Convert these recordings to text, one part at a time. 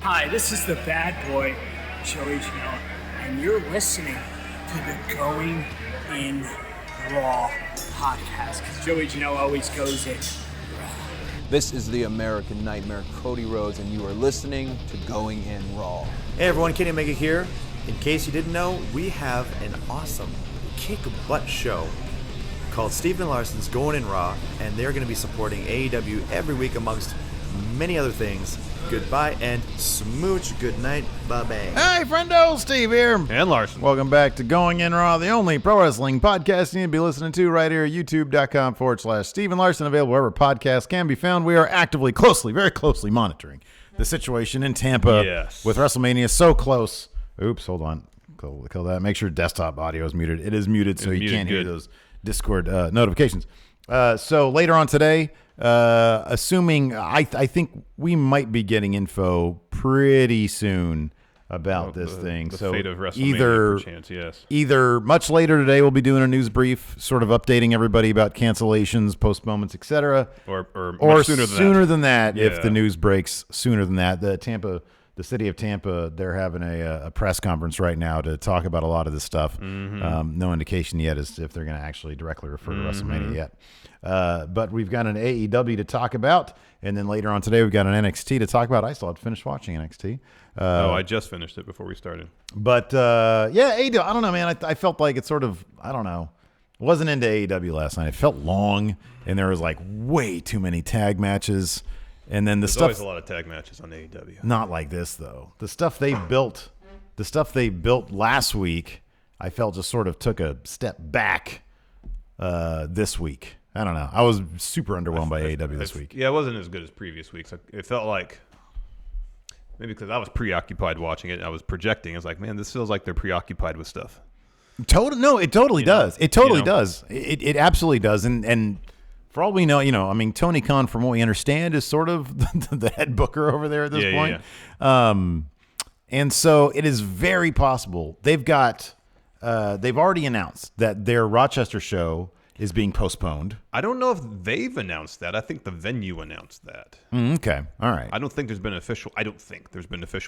Hi, this is the bad boy, Joey Janela, and you're listening to the Going in Raw podcast, because Joey Janela always goes in raw. This is the American Nightmare, Cody Rhodes, and you are listening to Going in Raw. Hey everyone, Kenny Omega here. In case you didn't know, we have an awesome kick-butt show called Steve and Larson's Going in Raw, and they're going to be supporting AEW every week amongst many other things. Goodbye and smooch. Good night. Bye-bye. Hey, friendo, Steve here. And Larson. Welcome back to Going In Raw, the only pro wrestling podcast you need to be listening to right here, youtube.com/Steve and Larson, available wherever podcasts can be found. We are actively, very closely monitoring the situation in Tampa with WrestleMania so close. Oops, hold on. Kill that. Make sure desktop audio is muted. It is muted, so you can't hear those Discord notifications. So later on today, assuming I think we might be getting info pretty soon about this thing. The so fate of WrestleMania, perchance, yes. Either much later today we'll be doing a news brief, sort of updating everybody about cancellations, postponements, etc. Or much sooner than that. If the news breaks sooner than that. The city of Tampa, they're having a press conference right now to talk about a lot of this stuff. Mm-hmm. No indication yet as if they're going to actually directly refer to WrestleMania yet. But we've got an AEW to talk about, and then later on today we've got an NXT to talk about. I still have to finish watching NXT. I just finished it before we started. But AEW, I don't know, man. I felt like it sort of, I don't know. Wasn't into AEW last night. It felt long, and there was like way too many tag matches. And then There's always a lot of tag matches on AEW. Not like this, though. The stuff they built last week, I felt just sort of took a step back this week. I don't know. I was super underwhelmed by AEW this week. Yeah, it wasn't as good as previous weeks. It felt like, maybe because I was preoccupied watching it, and I was projecting. I was like, man, this feels like they're preoccupied with stuff. It totally does. It totally does. It absolutely does. And for all we know, I mean, Tony Khan, from what we understand, is sort of the head booker over there at this point. Yeah. And so it is very possible they've already announced that their Rochester show is being postponed. I don't know if they've announced that. I think the venue announced that. Okay. All right. I don't think there's been official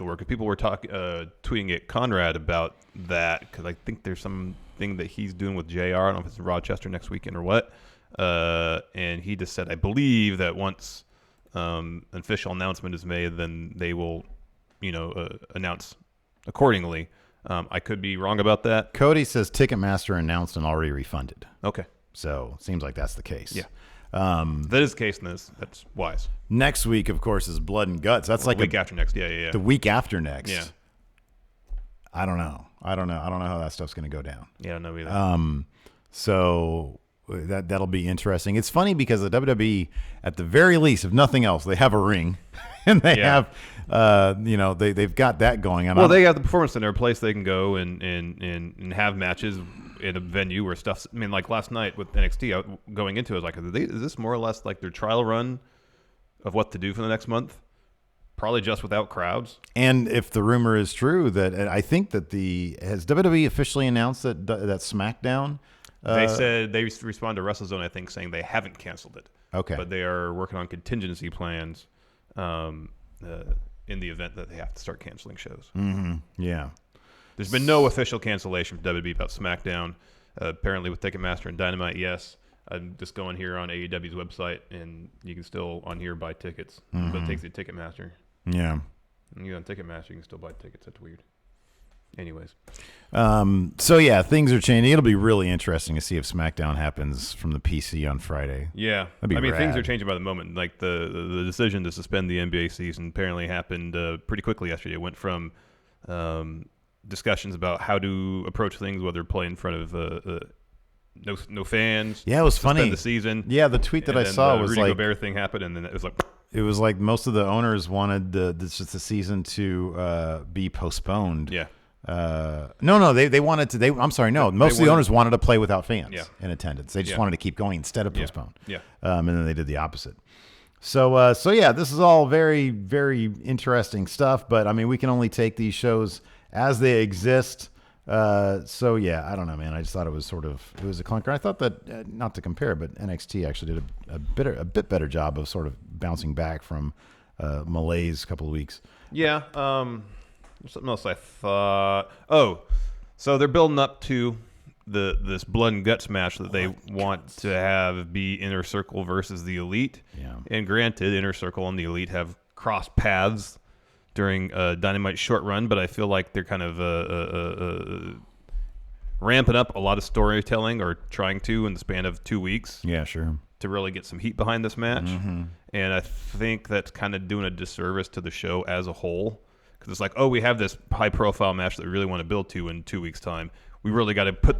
work. People were tweeting at Conrad about that because I think there's something that he's doing with JR. I don't know if it's in Rochester next weekend or what. And he just said, I believe that once an official announcement is made, then they will, announce accordingly. I could be wrong about that. Cody says Ticketmaster announced and already refunded. Okay. So it seems like that's the case. Yeah. That is the case, and that's wise. Next week, of course, is Blood and Guts. That's like the week after next. Yeah. The week after next. Yeah. I don't know how that stuff's going to go down. Yeah, I don't know either. So that'll be interesting. It's funny because the WWE, at the very least, if nothing else, they have a ring, and they have, they've got that going on. Well, they have the Performance Center, a place they can go and have matches in a venue where stuff's. I mean, like last night with NXT, going into it, I was like, is this more or less like their trial run of what to do for the next month? Probably just without crowds. And if the rumor is true, that I think that has WWE officially announced that SmackDown. They said they responded to WrestleZone, I think, saying they haven't canceled it. Okay. But they are working on contingency plans in the event that they have to start canceling shows. Mm-hmm. Yeah. There's been no official cancellation from WWE about SmackDown. Apparently with Ticketmaster and Dynamite, yes. I'm just going here on AEW's website, and you can still on here buy tickets. Mm-hmm. But it takes you to Ticketmaster. Yeah. And you on Ticketmaster, you can still buy tickets. That's weird. Anyways. So yeah, things are changing. It'll be really interesting to see if SmackDown happens from the PC on Friday. Yeah. Things are changing by the moment. Like the decision to suspend the NBA season apparently happened pretty quickly yesterday. It went from discussions about how to approach things, whether play in front of no fans. Yeah, it was funny. The season. Yeah, the tweet that I saw was Rudy like Gobert thing happened, and then it was like most of the owners wanted the season to be postponed. Yeah. No, they wanted to. Most of the owners wanted to play without fans in attendance. They just wanted to keep going instead of postpone. Yeah. And then they did the opposite. So yeah, this is all very, very interesting stuff. But I mean, we can only take these shows as they exist. So yeah, I don't know, man. I just thought it was a clunker. I thought that not to compare, but NXT actually did a bit better job of sort of bouncing back from malaise couple of weeks. Yeah. Something else I thought. Oh, so they're building up to this blood and guts match that they want to have be Inner Circle versus the Elite. Yeah. And granted, Inner Circle and the Elite have crossed paths during Dynamite's short run, but I feel like they're kind of ramping up a lot of storytelling, or trying to, in the span of 2 weeks. Yeah, sure. To really get some heat behind this match. And I think that's kind of doing a disservice to the show as a whole, because it's like, oh, we have this high profile match that we really want to build to in 2 weeks time. We really got to put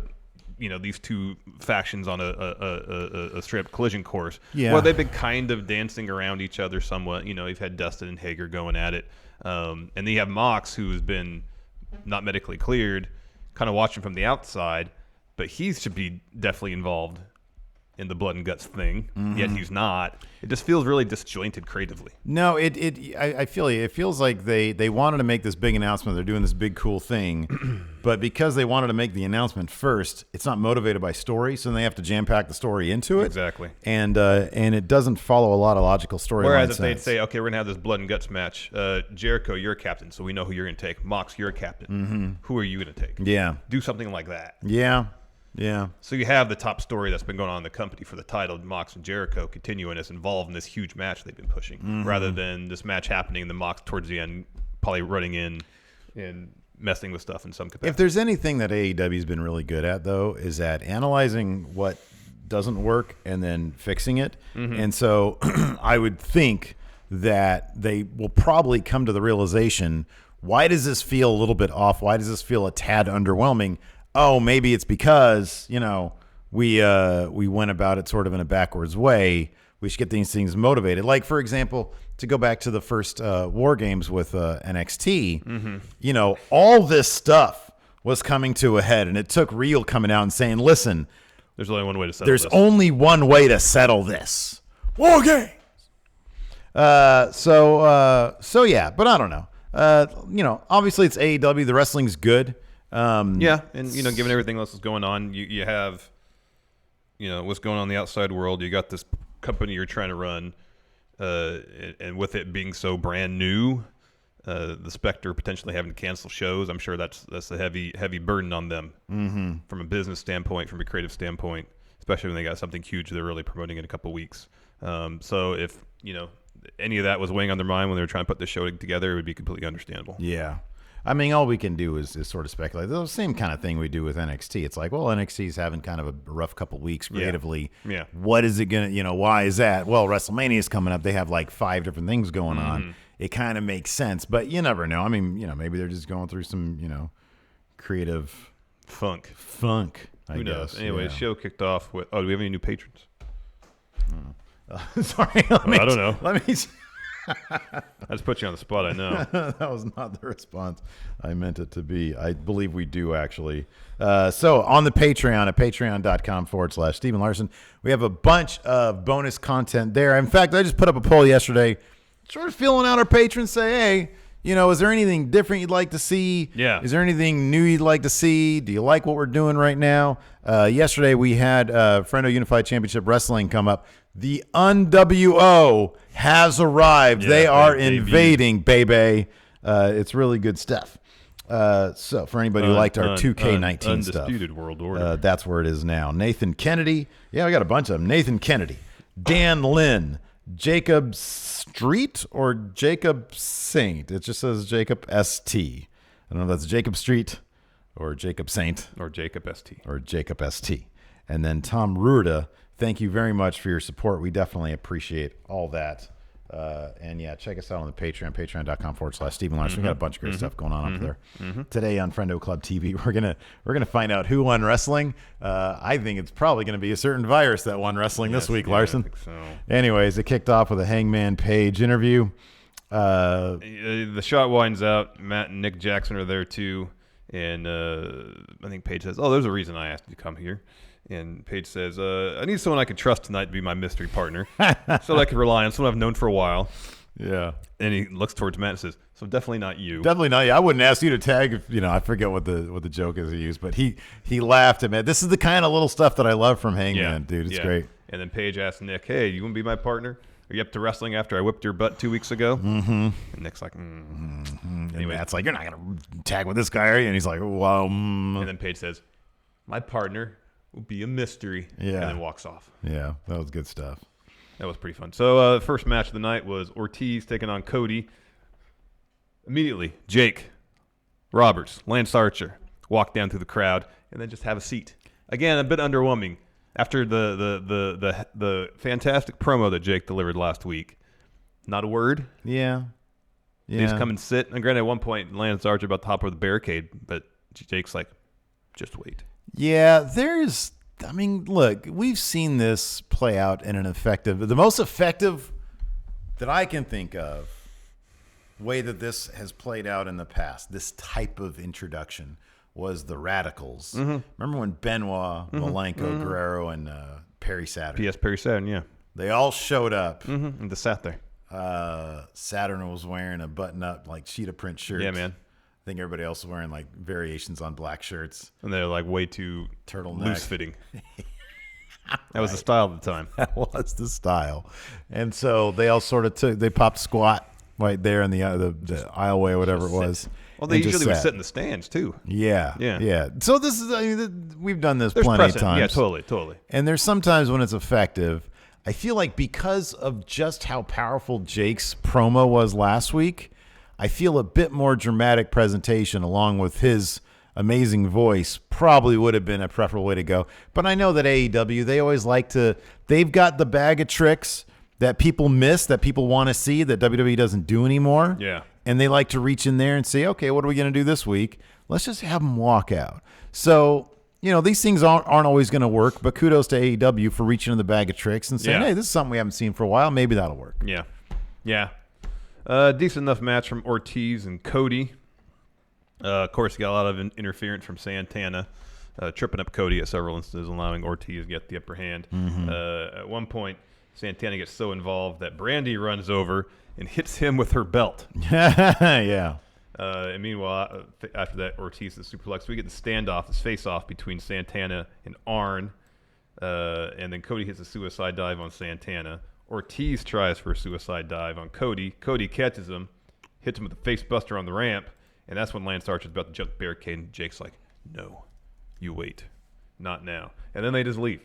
these two factions on a straight up collision course. Yeah. Well, they've been kind of dancing around each other somewhat. You've had Dustin and Hager going at it, and then you have Mox, who's been not medically cleared, kind of watching from the outside, but he should be definitely involved in the blood and guts thing, yet he's not. It just feels really disjointed creatively. No, I feel you. It feels like they wanted to make this big announcement. They're doing this big cool thing, but because they wanted to make the announcement first, it's not motivated by story, so then they have to jam pack the story into it. Exactly. And it doesn't follow a lot of logical story. Whereas if they'd say, okay, we're gonna have this blood and guts match, Jericho, you're a captain, so we know who you're gonna take. Mox, you're a captain. Who are you gonna take? Yeah. Do something like that. Yeah. Yeah. So you have the top story that's been going on in the company for the title, Mox and Jericho continuing as involved in this huge match they've been pushing, rather than this match happening and the Mox towards the end probably running in and messing with stuff in some capacity. If there's anything that AEW's been really good at, though, is at analyzing what doesn't work and then fixing it. And so I would think that they will probably come to the realization, why does this feel a little bit off? Why does this feel a tad underwhelming? Oh, maybe it's because, we went about it sort of in a backwards way. We should get these things motivated. Like, for example, to go back to the first War Games with NXT, all this stuff was coming to a head, and it took Real coming out and saying, listen, there's only one way to settle there's this. only one way to settle this. War Games! So yeah, but I don't know. Obviously it's AEW. The wrestling's good. Yeah, and given everything else that's going on, you have, what's going on in the outside world. You got this company you're trying to run, and with it being so brand new, the Spectre potentially having to cancel shows. I'm sure that's a heavy burden on them from a business standpoint, from a creative standpoint, especially when they got something huge they're really promoting in a couple of weeks. So if any of that was weighing on their mind when they were trying to put this show together, it would be completely understandable. Yeah. I mean, all we can do is sort of speculate. The same kind of thing we do with NXT. It's like, well, NXT's having kind of a rough couple weeks creatively. Yeah. What is it going to, why is that? Well, WrestleMania is coming up. They have like 5 different things going on. It kind of makes sense, but you never know. I mean, maybe they're just going through some, creative funk. I Who guess. knows? Anyway, the show kicked off with, do we have any new patrons? Sorry. I don't know. Let me... I just put you on the spot, I know. That was not the response I meant it to be. I believe we do, actually. So on the Patreon at patreon.com/Stephen Larson, we have a bunch of bonus content there. In fact, I just put up a poll yesterday, sort of feeling out our patrons, say, hey, is there anything different you'd like to see? Yeah. Is there anything new you'd like to see? Do you like what we're doing right now? Yesterday, we had Friendo Unified Championship Wrestling come up. The UNWO has arrived. Yeah, they are they invading, baby. It's really good stuff. So for anybody who liked our 2K19 stuff, Undisputed World Order. that's where it is now. Nathan Kennedy. Yeah, we got a bunch of them. Nathan Kennedy, Dan Lynn, Jacob Street or Jacob Saint. It just says Jacob ST. I don't know if that's Jacob Street or Jacob Saint or Jacob ST. or Jacob ST. And then Tom Ruda. Thank you very much for your support. We definitely appreciate all that. And yeah, check us out on the Patreon, patreon.com/Stephen Larson. We got a bunch of great stuff going on up there. Today on Friendo Club TV, we're gonna find out who won wrestling. I think it's probably gonna be a certain virus that won wrestling this week, Larson. I think so. Anyways, it kicked off with a Hangman Page interview. The shot winds out. Matt and Nick Jackson are there too, and I think Paige says, "Oh, there's a reason I asked you to come here." And Paige says, I need someone I can trust tonight to be my mystery partner. So I can rely on someone I've known for a while. Yeah. And he looks towards Matt and says, so definitely not you. Definitely not you. I wouldn't ask you to tag if, I forget what the joke is he used, but he laughed at me. This is the kind of little stuff that I love from Hangman, dude. It's great. And then Paige asks Nick, hey, you want to be my partner? Are you up to wrestling after I whipped your butt 2 weeks ago? Mm-hmm. And Nick's like, Anyway, Anyway. Matt's like, you're not going to tag with this guy, are you? And he's like, well, And then Paige says, my partner will be a mystery. Yeah. And then walks off. yeah, that was good stuff. That was pretty fun. So the first match of the night was Ortiz taking on Cody. Immediately, Jake, Roberts, Lance Archer walk down through the crowd and then just have a seat. Again, a bit underwhelming after the fantastic promo that Jake delivered last week. Not a word. Yeah. They just come and sit. And granted, at one point, Lance Archer about to hop over the barricade, but Jake's like, just wait. Yeah, look, we've seen this play out in the most effective that I can think of way that this has played out in the past, this type of introduction, was the Radicals. Mm-hmm. Remember when Benoit, Malenko, Guerrero, and Perry Saturn? P.S. Perry Saturn, yeah. They all showed up. And just sat there. Saturn was wearing a button-up, like, cheetah print shirt. Yeah, man. I think everybody else was wearing, like, variations on black shirts. And they're like way too Turtleneck. loose-fitting. That was the style at the time. That was the style. And so they all sort of they popped squat right there in the aisleway or whatever it was. Well, they and just usually would sat. sit in the stands, too. Yeah. So this is, we've done this There's plenty of precedent. times. Yeah, totally. And there's sometimes when it's effective. I feel like because of just how powerful Jake's promo was last week, I feel a bit more dramatic presentation along with his amazing voice probably would have been a preferable way to go. But I know that AEW, they always they've got the bag of tricks that people miss, that people want to see, that WWE doesn't do anymore. Yeah. And they like to reach in there and say, okay, what are we going to do this week? Let's just have them walk out. So, these things aren't always going to work, but kudos to AEW for reaching in the bag of tricks and saying, hey, this is something we haven't seen for a while. Maybe that'll work. Yeah. Decent enough match from Ortiz and Cody. Of course, got a lot of interference from Santana, tripping up Cody at several instances, allowing Ortiz to get the upper hand. At one point, Santana gets so involved that Brandy runs over and hits him with her belt. Yeah. And meanwhile, after that, Ortiz is superplex. We get the standoff, this face-off between Santana and Arn. And then Cody hits a suicide dive on Santana. Ortiz tries for a suicide dive on Cody. Cody catches him, hits him with a face buster on the ramp. And that's when Lance Archer's about to jump the barricade. And Jake's like, no, you wait. Not now. And then they just leave.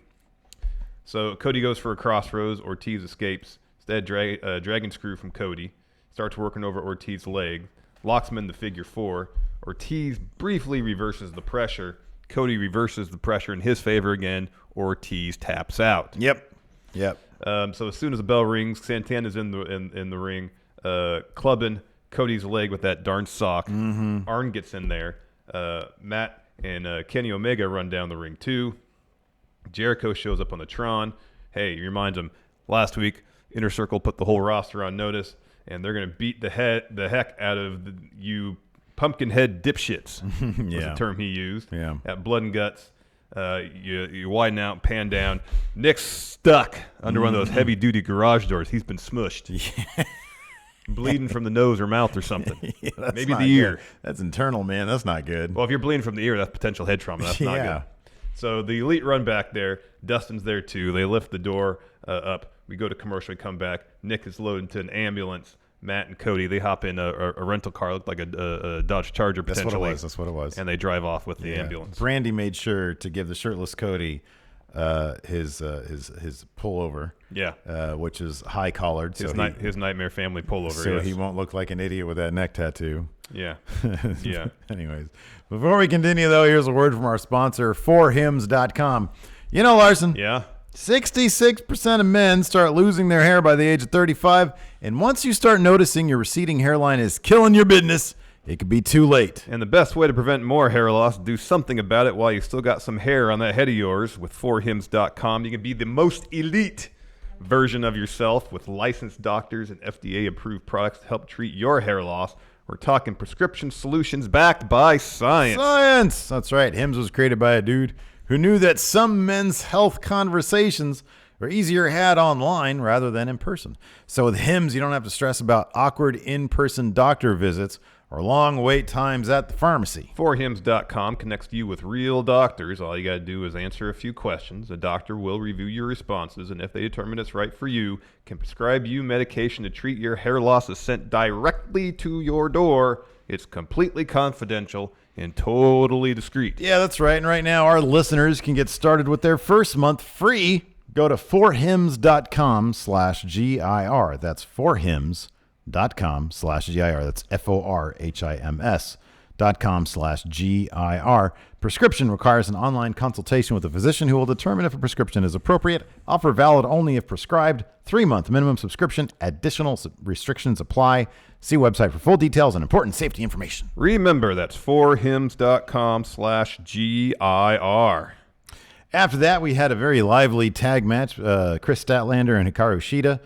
So Cody goes for a crossroads. Ortiz escapes. Instead, dragon screw from Cody. Starts working over Ortiz's leg. Locks him in the figure four. Ortiz briefly reverses the pressure. Cody reverses the pressure in his favor again. Ortiz taps out. Yep. So as soon as the bell rings, Santana's in the ring, clubbing Cody's leg with that darn sock. Arn gets in there. Matt and Kenny Omega run down the ring too. Jericho shows up on the Tron. Hey, he reminds him last week Inner Circle put the whole roster on notice, and they're going to beat the heck out of you pumpkinhead dipshits. Was the term he used. Yeah. At Blood and Guts. You widen out, pan down. Nick's stuck under one of those heavy-duty garage doors. He's been smushed. Yeah. Bleeding from the nose or mouth or something. Yeah, Maybe the ear. Good. That's internal, man. That's not good. Well, if you're bleeding from the ear, that's potential head trauma. That's not good. So the Elite run back there. Dustin's there too. They lift the door up. We go to commercial. We come back. Nick is loaded into an ambulance. Matt and Cody, they hop in a rental car, looked like a Dodge Charger potentially. That's what it was. And they drive off with the ambulance. Brandy made sure to give the shirtless Cody his pullover. Yeah. Which is high collared. His Nightmare Family pullover. So he won't look like an idiot with that neck tattoo. Yeah. Yeah. Anyways, before we continue, though, here's a word from our sponsor, forhims.com. Larson. Yeah. 66% of men start losing their hair by the age of 35, and once you start noticing your receding hairline is killing your business, it could be too late. And the best way to prevent more hair loss, do something about it while you still got some hair on that head of yours with forhims.com. You can be the most elite version of yourself with licensed doctors and FDA-approved products to help treat your hair loss. We're talking prescription solutions backed by science. Science! That's right. Hims was created by a dude who knew that some men's health conversations or easier had online rather than in person. So with Hims, you don't have to stress about awkward in-person doctor visits or long wait times at the pharmacy. Forhims.com connects you with real doctors. All you got to do is answer a few questions. A doctor will review your responses, and if they determine it's right for you, can prescribe you medication to treat your hair loss is sent directly to your door. It's completely confidential and totally discreet. Yeah, that's right. And right now, our listeners can get started with their first month free. Go to forhims.com/GIR. That's forhims.com/GIR. That's FORHIMS.com/GIR. Prescription requires an online consultation with a physician who will determine if a prescription is appropriate. Offer valid only if prescribed. 3-month minimum subscription. Additional restrictions apply. See website for full details and important safety information. Remember, that's forhims.com/GIR. After that, we had a very lively tag match. Chris Statlander and Hikaru Shida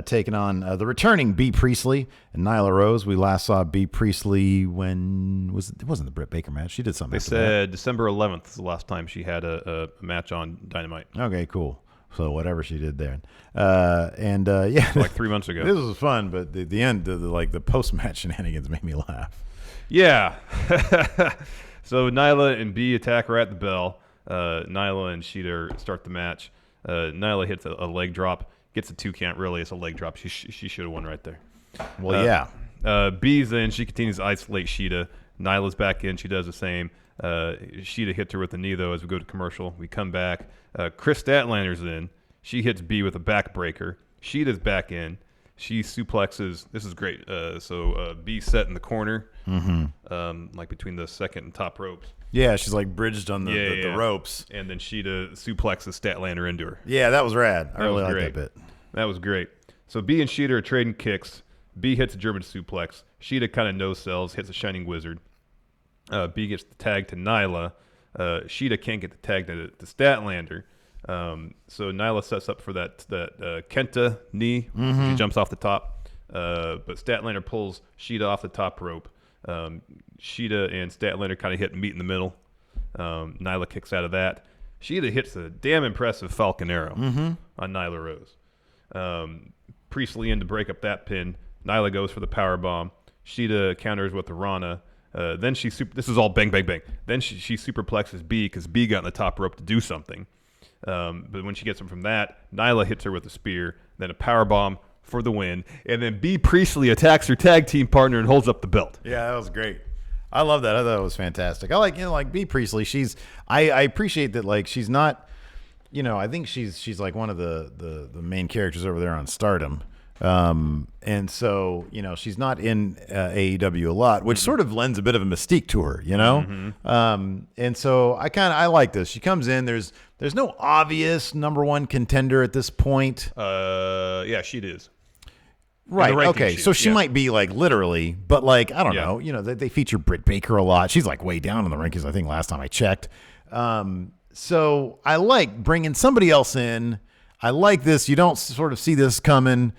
taking on the returning B. Priestley and Nyla Rose. We last saw B. Priestley when it wasn't the Britt Baker match. She did something. They said December 11th is the last time she had a match on Dynamite. Okay, cool. So whatever she did there, yeah, like 3 months ago. This was fun, but the end, the post-match shenanigans made me laugh. Yeah. So Nyla and B attack her at the bell. Nyla and Shida start the match. Nyla hits a leg drop, gets a 2 count. Really, it's a leg drop. She should have won right there. Well, yeah. B's in. She continues to isolate Shida. Nyla's back in. She does the same. Shida hits her with a knee, though, as we go to commercial. We come back. Chris Statlander's in. She hits B with a backbreaker. Shida's back in. She suplexes. This is great. So B set in the corner, like between the second and top ropes. Yeah, she's like bridged on the ropes. And then Shida suplexes Statlander into her. Yeah, that was rad. I really like that bit. That was great. So B and Shida are trading kicks. B hits a German suplex. Shida kind of no-sells, hits a Shining Wizard. B gets the tag to Nyla. Shida can't get the tag to Statlander. So Nyla sets up for that Kenta knee. She jumps off the top. But Statlander pulls Shida off the top rope. Shida and Statlander kind of meet in the middle. Nyla kicks out of that. Shida hits a damn impressive Falcon Arrow on Nyla Rose. Priestley in to break up that pin. Nyla goes for the powerbomb. Shida counters with the Rana. Then this is all bang, bang, bang. Then she superplexes B because B got on the top rope to do something. But when she gets him from that, Nyla hits her with a spear, then a powerbomb for the win. And then B. Priestley attacks her tag team partner and holds up the belt. Yeah, that was great. I love that. I thought it was fantastic. I like B. Priestley. I appreciate that, like, she's not, I think she's like one of the main characters over there on Stardom. And so, she's not in AEW a lot, which sort of lends a bit of a mystique to her, and so I like this. She comes in, there's no obvious number one contender at this point. Yeah, she is. Right. Okay. So she might be like literally, but like, I don't know, they feature Britt Baker a lot. She's like way down in the rankings, I think last time I checked. So I like bringing somebody else in. I like this. You don't sort of see this coming.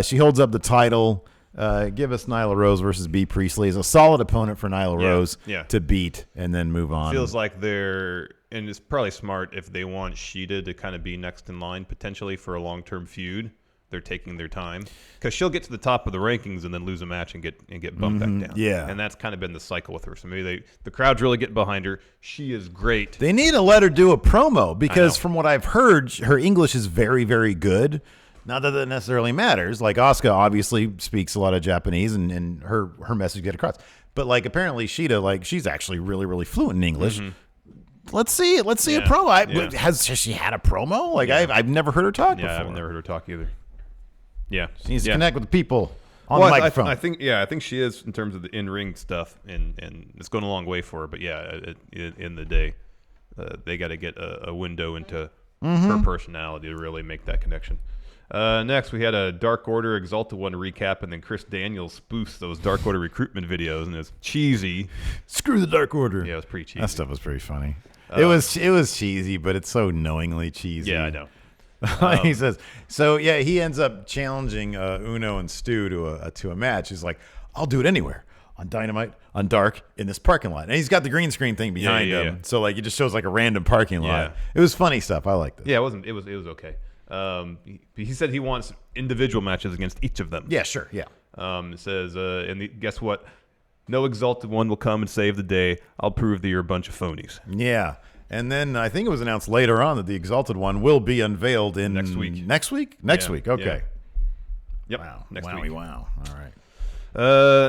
She holds up the title. Give us Nyla Rose versus B. Priestley as a solid opponent for Nyla Rose to beat and then move on. Feels like and it's probably smart if they want Shida to kind of be next in line potentially for a long-term feud. They're taking their time because she'll get to the top of the rankings and then lose a match and get bumped back down. Yeah, and that's kind of been the cycle with her. So maybe the crowd's really getting behind her. She is great. They need to let her do a promo because from what I've heard, her English is very, very good. Not that that necessarily matters. Like Asuka obviously speaks a lot of Japanese and her message get across. But like apparently Shida, like she's actually really, really fluent in English. Let's see a promo. Has she had a promo? Like I've never heard her talk before. I've never heard her talk either. Yeah, she needs to connect with the people on the microphone. I think she is in terms of the in-ring stuff, and it's going a long way for her. But in the day, they got to get a window into her personality to really make that connection. Next, we had a Dark Order Exalted One recap, and then Chris Daniels spoofs those Dark Order recruitment videos, and it's cheesy. Screw the Dark Order. Yeah, it was pretty cheesy. That stuff was pretty funny. It was cheesy, but it's so knowingly cheesy. Yeah, I know. He says, so yeah, he ends up challenging Uno and Stu to a match. He's like, I'll do it anywhere. On Dynamite, on Dark, in this parking lot. And he's got the green screen thing behind him. So like it just shows like a random parking lot. It was funny stuff. I liked it. Yeah, it was okay. He said he wants individual matches against each of them. Yeah, sure. Yeah. It says, guess what? No Exalted One will come and save the day. I'll prove that you're a bunch of phonies. Yeah. And then I think it was announced later on that the Exalted One will be unveiled in next week. Next week? Next week. Okay. Yep. Wow. Next Wowie, week. wow. All right.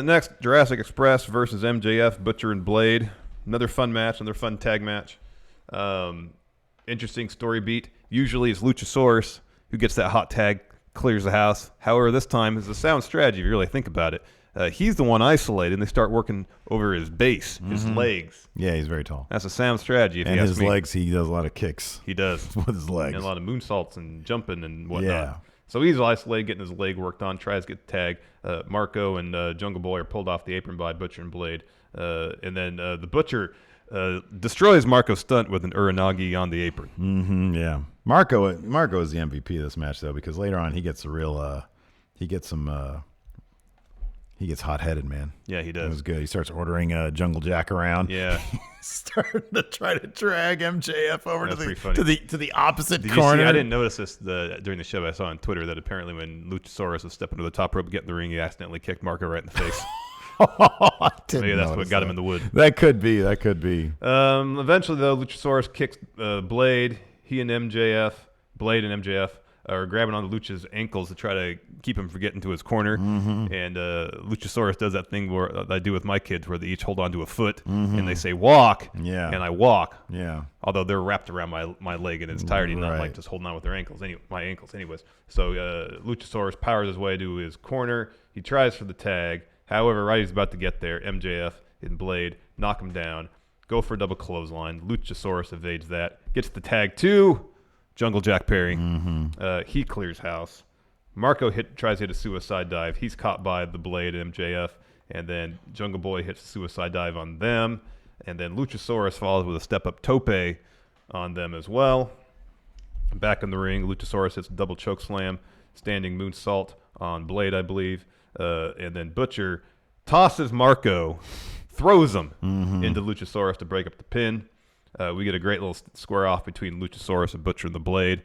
Next, Jurassic Express versus MJF, Butcher and Blade. Another fun match, another fun tag match. Interesting story beat. Usually it's Luchasaurus who gets that hot tag, clears the house. However, this time it's a sound strategy if you really think about it. He's the one isolated, and they start working over his base, his legs. Yeah, he's very tall. That's a sound strategy if And you ask his me. legs, he does a lot of kicks He does. with his legs. And a lot of moonsaults and jumping and whatnot. Yeah. So he's isolated, getting his leg worked on, tries to get the tag. Marco and Jungle Boy are pulled off the apron by Butcher and Blade. And then the Butcher destroys Marco's stunt with an Uranagi on the apron. Mm-hmm, yeah. Marco is the MVP of this match, though, because later on he gets he gets hot-headed, man. Yeah, he does. It was good. He starts ordering Jungle Jack around. Yeah. Starting to try to drag MJF over That's to pretty funny. the opposite Did you corner. see, I didn't notice this during the show, but I saw on Twitter that apparently when Luchasaurus was stepping to the top rope, getting the ring, he accidentally kicked Marco right in the face. I didn't Maybe that's what notice got him that. in the wood. That could be. Eventually, though, Luchasaurus kicks Blade. He and MJF, Blade and MJF, are grabbing onto Lucha's ankles to try to keep him from getting to his corner. Mm-hmm. And Luchasaurus does that thing where I do with my kids, where they each hold onto a foot and they say walk. Yeah. And I walk. Yeah. Although they're wrapped around my leg in its entirety, not like just holding on with their ankles. My ankles, anyways. So Luchasaurus powers his way to his corner. He tries for the tag. However, right as he's about to get there, MJF and Blade knock him down, go for a double clothesline. Luchasaurus evades that, gets the tag to Jungle Jack Perry. Mm-hmm. He clears house. Marco tries to hit a suicide dive. He's caught by the Blade and MJF, and then Jungle Boy hits a suicide dive on them, and then Luchasaurus follows with a step-up tope on them as well. Back in the ring, Luchasaurus hits a double choke slam, standing moonsault on Blade, I believe. And then Butcher tosses Marco, throws him into Luchasaurus to break up the pin. We get a great little square off between Luchasaurus and Butcher and the Blade.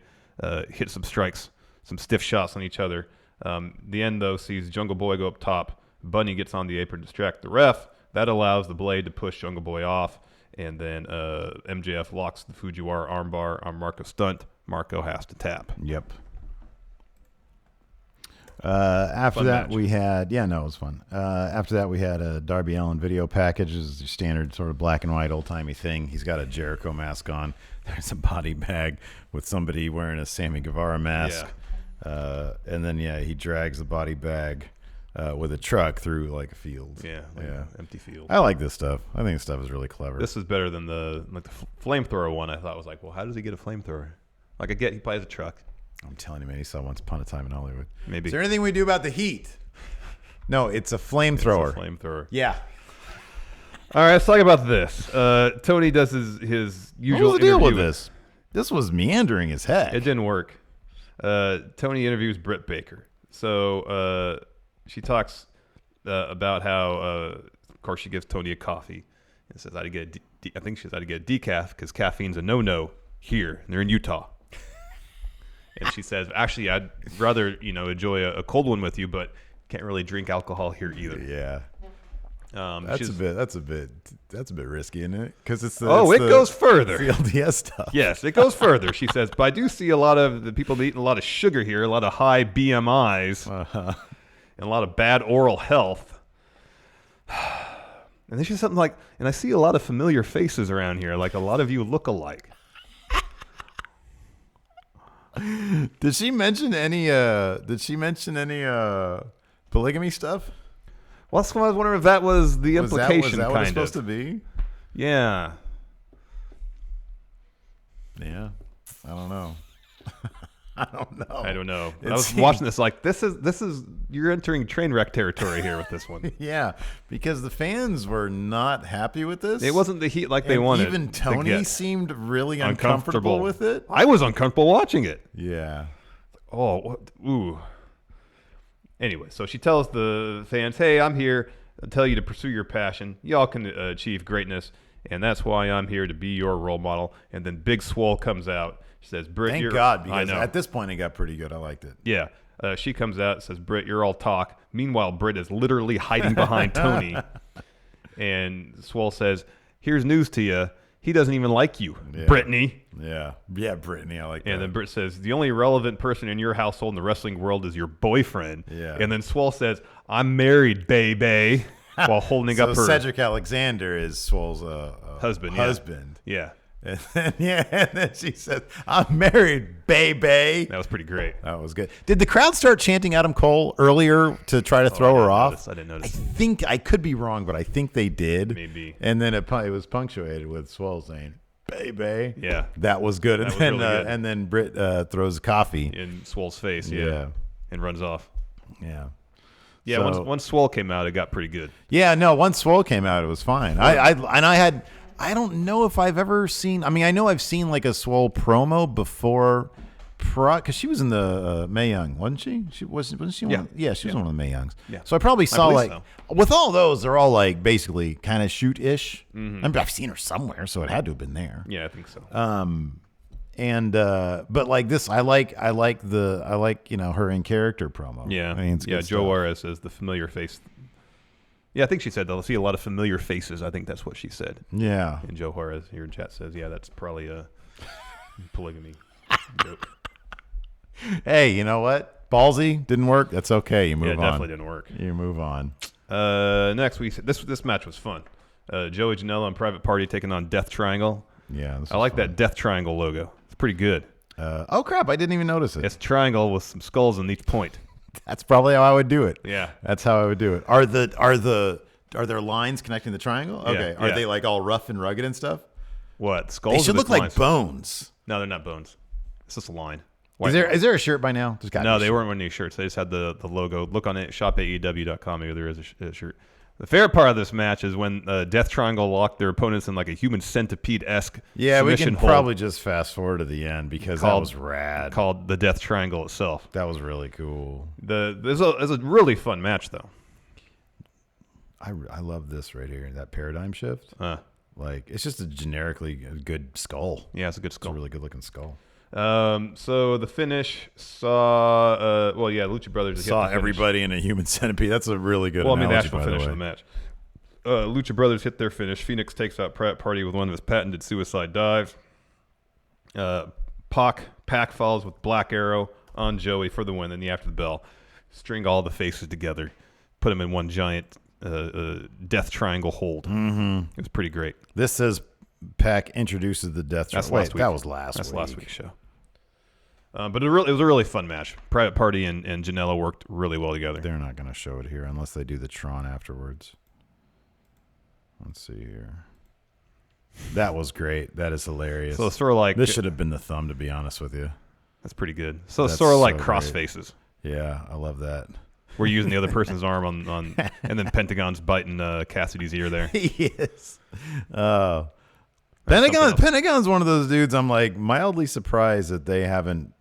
Hit some strikes, some stiff shots on each other. The end, though, sees Jungle Boy go up top. Bunny gets on the apron to distract the ref. That allows the Blade to push Jungle Boy off. And then MJF locks the Fujiwara armbar on Marco's stunt. Marco has to tap. Yep. After Fun that, match. we had, it was fun. After that, we had a Darby Allin video package. This is your standard sort of black and white, old-timey thing. He's got a Jericho mask on. There's a body bag with somebody wearing a Sammy Guevara mask. Yeah. And then, he drags the body bag with a truck through, like, a field. Yeah, empty field. I like this stuff. I think this stuff is really clever. This is better than the flamethrower one. I thought was like, well, how does he get a flamethrower? Like, I get he buys a truck. I'm telling you, man, he saw Once Upon a Time in Hollywood. Maybe. Is there anything we do about the heat? No, it's a flamethrower. It's a flamethrower. Yeah. All right, let's talk about this. Tony does his usual What was the deal with interview. this? This was meandering as heck. It didn't work. Tony interviews Britt Baker. So she talks about how, of course, she gives Tony a coffee and says, I think she says I had to get a decaf because caffeine's a no-no here. And they're in Utah. And she says, actually, I'd rather, enjoy a cold one with you, but can't really drink alcohol here either. Yeah. That's a bit risky, isn't it? Because it's it goes further. The LDS stuff. Yes, it goes further. She says, but I do see a lot of the people eating a lot of sugar here, a lot of high BMIs, and a lot of bad oral health. And then she said something like, and I see a lot of familiar faces around here, like a lot of you look alike. Did she mention any polygamy stuff? Well, that's why I was wondering if that was the implication. Was that what it's supposed to be? Yeah. Yeah. I don't know. I don't know. I was watching this like this is you're entering train wreck territory here with this one. Yeah, because the fans were not happy with this. It wasn't the heat like they wanted. Even Tony seemed really uncomfortable with it. I was uncomfortable watching it. Yeah. Oh, what? Ooh. Anyway, so she tells the fans, "Hey, I'm here to tell you to pursue your passion. Y'all can achieve greatness, and that's why I'm here to be your role model." And then Big Swole comes out. She says, Britt, Thank you're... God, I because know. at this point it got pretty good. I liked it. Yeah. She comes out and says, Britt, you're all talk. Meanwhile, Britt is literally hiding behind Tony. And Swole says, here's news to you. He doesn't even like you, Brittany. Yeah. Yeah, Brittany. I like that. And then Britt says, the only relevant person in your household in the wrestling world is your boyfriend. Yeah. And then Swole says, I'm married, baby, while holding up her Cedric Alexander is Swole's husband. Yeah. And then she says, I'm married, baby. That was pretty great. That was good. Did the crowd start chanting Adam Cole earlier to try to throw her off? I didn't notice. I think, I could be wrong, but I think they did. Maybe. And then it was punctuated with Swole saying, baby. Yeah. That was good. And That was then really good. And then Britt throws coffee In Swole's face, Yeah. and runs off. Yeah. Yeah, So- once Swole came out, it got pretty good. Yeah, no, once Swole came out, it was fine. I don't know if I've ever seen, I mean, I know I've seen like a Swole promo before, because she was in the Mae Young, wasn't she? Wasn't she one? Yeah. She was one of the Mae Youngs. Yeah. So I probably saw believe like, so. with all those, they're all like basically kind of shoot-ish. Mm-hmm. I mean, I've seen her somewhere, so it had to have been there. Yeah, I think so. But like this, I like her in character promo. Yeah, I mean, it's yeah. good Joe stuff. Juarez says the familiar face. Yeah, I think she said they'll see a lot of familiar faces. I think that's what she said. Yeah. And Joe Juarez here in chat says, yeah, that's probably a polygamy joke. Hey, you know what? Ballsy didn't work. That's okay. You move Yeah, it on. definitely didn't work. You move on. Next week, this match was fun. Joey Janela and Private Party taking on Death Triangle. Yeah, I like that Death Triangle logo. It's pretty good. Oh crap! I didn't even notice it. It's a triangle with some skulls on each point. That's probably how I would do it. Yeah. That's how I would do it. Are there lines connecting the triangle? Okay. Are yeah. they like all rough and rugged and stuff? What skulls? They should or look just like lines? bones. No, they're not bones. It's just a line. Is there a shirt by now? There's gotta No, be a they shirt. weren't wearing any shirts. They just had the logo. Look on it. Shop at AEW.com. Maybe there is a shirt. The favorite part of this match is when Death Triangle locked their opponents in like a human centipede-esque Yeah, we submission can hold probably just fast forward to the end because that was rad. called the Death Triangle itself. That was really cool. There's a really fun match though. I love this right here. That paradigm shift. Like it's just a generically good skull. Yeah, it's a good It's skull. a really good looking skull. So the finish saw Lucha Brothers hit Saw the finish. everybody in a human centipede. That's a really good. Well, I mean the analogy, actual by finish way. of the match. Lucha Brothers hit their finish. Phoenix takes out Private Party with one of his patented suicide dives. Pac follows with Black Arrow on Joey for the win. Then after the bell, string all the faces together, put them in one giant Death Triangle hold. Mm-hmm. It was pretty great. This says Pac introduces the Death That's Triangle. last week. That was last That's week. last week's show. But it was a really fun match. Private Party and Janela worked really well together. They're not going to show it here unless they do the Tron afterwards. Let's see here. That was great. That is hilarious. So it's sort of like this should have been the thumb, to be honest with you. That's pretty good. So it's That's sort of like so cross great. faces. Yeah, I love that. We're using the other person's arm on and then Pentagon's biting Cassidy's ear there. Yes. something Pentagon's one of those dudes I'm like mildly surprised that they haven't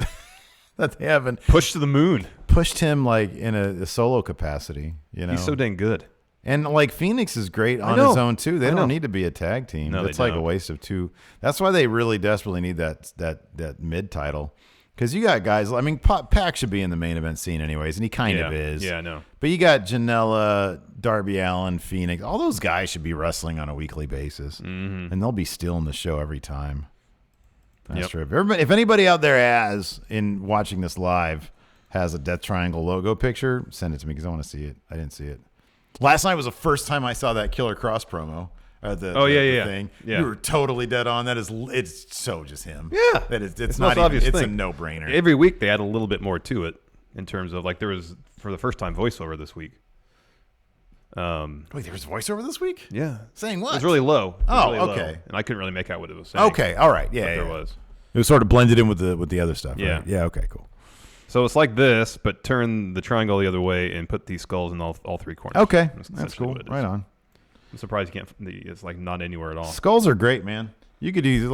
Pushed to the moon. pushed him like in a solo capacity, you know. He's so dang good. And like Phoenix is great on know. his own too. They I know. don't need to be a tag team. No, they It's like a don't. waste of two. That's why they really desperately need that mid title. Because you got guys. I mean, Pac should be in the main event scene anyways, and he kind of is. Yeah, I know. But you got Janela, Darby Allin, Phoenix. All those guys should be wrestling on a weekly basis, and they'll be stealing the show every time. That's true. If anybody out there in watching this live has a Death Triangle logo picture, send it to me because I want to see it. I didn't see it. Last night was the first time I saw that Killer Cross promo. The thing. Yeah. You were totally dead on. It's so just him. Yeah. That is, It's the not most even, obvious it's a thing. no-brainer. Every week they add a little bit more to it in terms of like there was for the first time voiceover this week. Wait, there was voiceover this week? Yeah. Saying what? It was really low. It was Oh, really low, okay. and I couldn't really make out what it was saying. Okay, all right. Yeah, But yeah. there was. It was sort of blended in with the other stuff. Yeah. Right? Yeah. Okay. Cool. So it's like this, but turn the triangle the other way and put these skulls in all three corners. Okay. That's That's essentially cool. what it is. Right on. I'm surprised you can't. It's like not anywhere at all. Skulls are great, man. You could use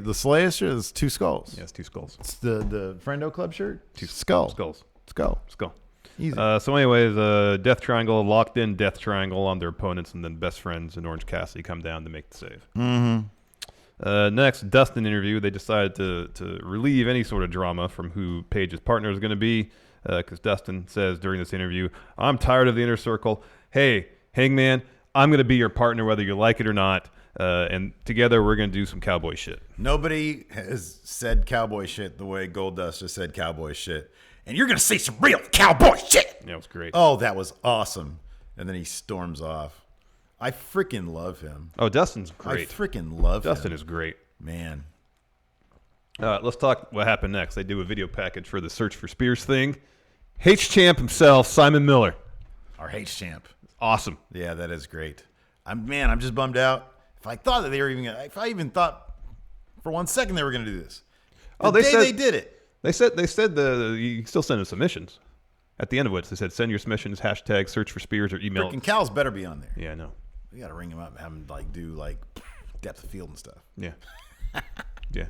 the Slayer shirt is 2 skulls. Yeah, it's 2 skulls. It's the Friendo Club shirt. 2 skull. Skulls. Skull. Skull. Easy. So anyways, Death Triangle locked in Death Triangle on their opponents, and then Best Friends and Orange Cassidy come down to make the save. Next, Dustin interview. They decided to relieve any sort of drama from who Paige's partner is going to be, because Dustin says during this interview, "I'm tired of the inner circle. Hey, Hangman, I'm going to be your partner whether you like it or not, and together we're going to do some cowboy shit." Nobody has said cowboy shit the way Goldust has said cowboy shit. And you're going to see some real cowboy shit. Yeah, it was great. Oh, that was awesome. And then he storms off. I freaking love him. Oh, Dustin's great. I freaking love him. Dustin is great. Man. Let's talk what happened next. They do a video package for the Search for Spears thing. H-Champ himself, Simon Miller. Our H-Champ. Awesome. Yeah, that is great. I'm just bummed out. If I thought that they were if I even thought for 1 second they were going to do this. They did it. They said you can still send them submissions. At the end of which they said send your submissions, hashtag Search for Spears, or email. Freaking Cal's better be on there. Yeah, I know. We got to ring him up and have him do depth of field and stuff. Yeah. Yeah.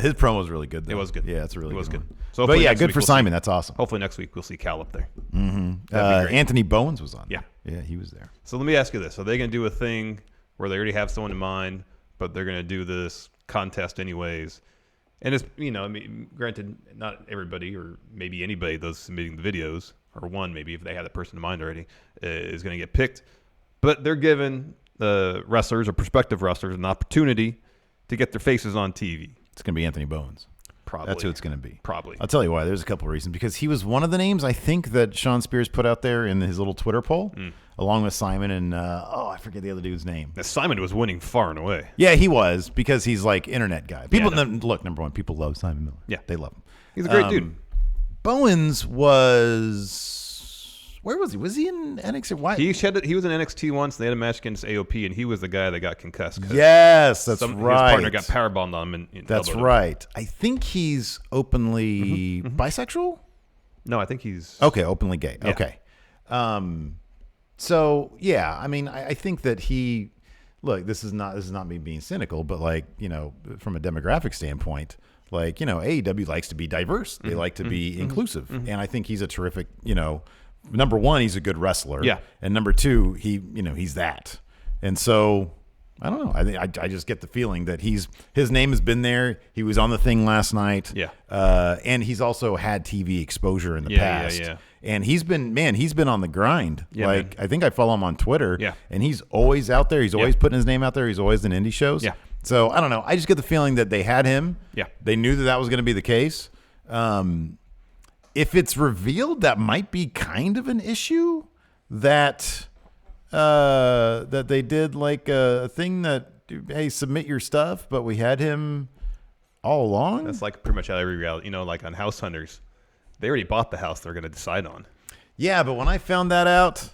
His promo was really good, though. It was good. Yeah, it's a really good. One. So, but yeah, good for Simon. That's awesome. Hopefully next week we'll see Cal up there. Mm-hmm. Anthony Bowens was on. Yeah. Yeah, he was there. So let me ask you this: are they going to do a thing where they already have someone in mind, but they're going to do this contest anyways? And it's, granted, not everybody or maybe anybody that's submitting the videos, or one maybe if they have that person in mind already, is going to get picked. But they're giving the wrestlers or prospective wrestlers an opportunity to get their faces on TV. It's going to be Anthony Bowens. Probably. That's who it's going to be. Probably. I'll tell you why. There's a couple of reasons. Because he was one of the names, I think, that Sean Spears put out there in his little Twitter poll, along with Simon and, I forget the other dude's name. Now, Simon was winning far and away. Yeah, he was, because he's like internet guy. People look, number one, people love Simon Miller. Yeah. They love him. He's a great dude. Bowens was... Where was he? Was he in NXT? Why? He was in NXT once. They had a match against AOP, and he was the guy that got concussed. Yes, that's right. His partner got powerbombed on him. That's right. I think he's openly bisexual. No, I think he's openly gay. Yeah. Okay. So yeah, I mean, I think that he. Look, this is not me being cynical, but from a demographic standpoint, AEW likes to be diverse. They like to be inclusive, and I think he's a terrific. Number one, he's a good wrestler. Yeah. And number two, he's that. And so I don't know. I just get the feeling that his name has been there. He was on the thing last night. Yeah. And he's also had TV exposure in the past. Yeah. And he's been on the grind. Yeah, man. I think I follow him on Twitter. Yeah. And he's always out there. He's always putting his name out there. He's always in indie shows. Yeah. So I don't know. I just get the feeling that they had him. Yeah. They knew that was going to be the case. If it's revealed, that might be kind of an issue that they did a thing that, hey, submit your stuff, but we had him all along. That's like pretty much how every reality, like on House Hunters, they already bought the house they're going to decide on. Yeah, but when I found that out,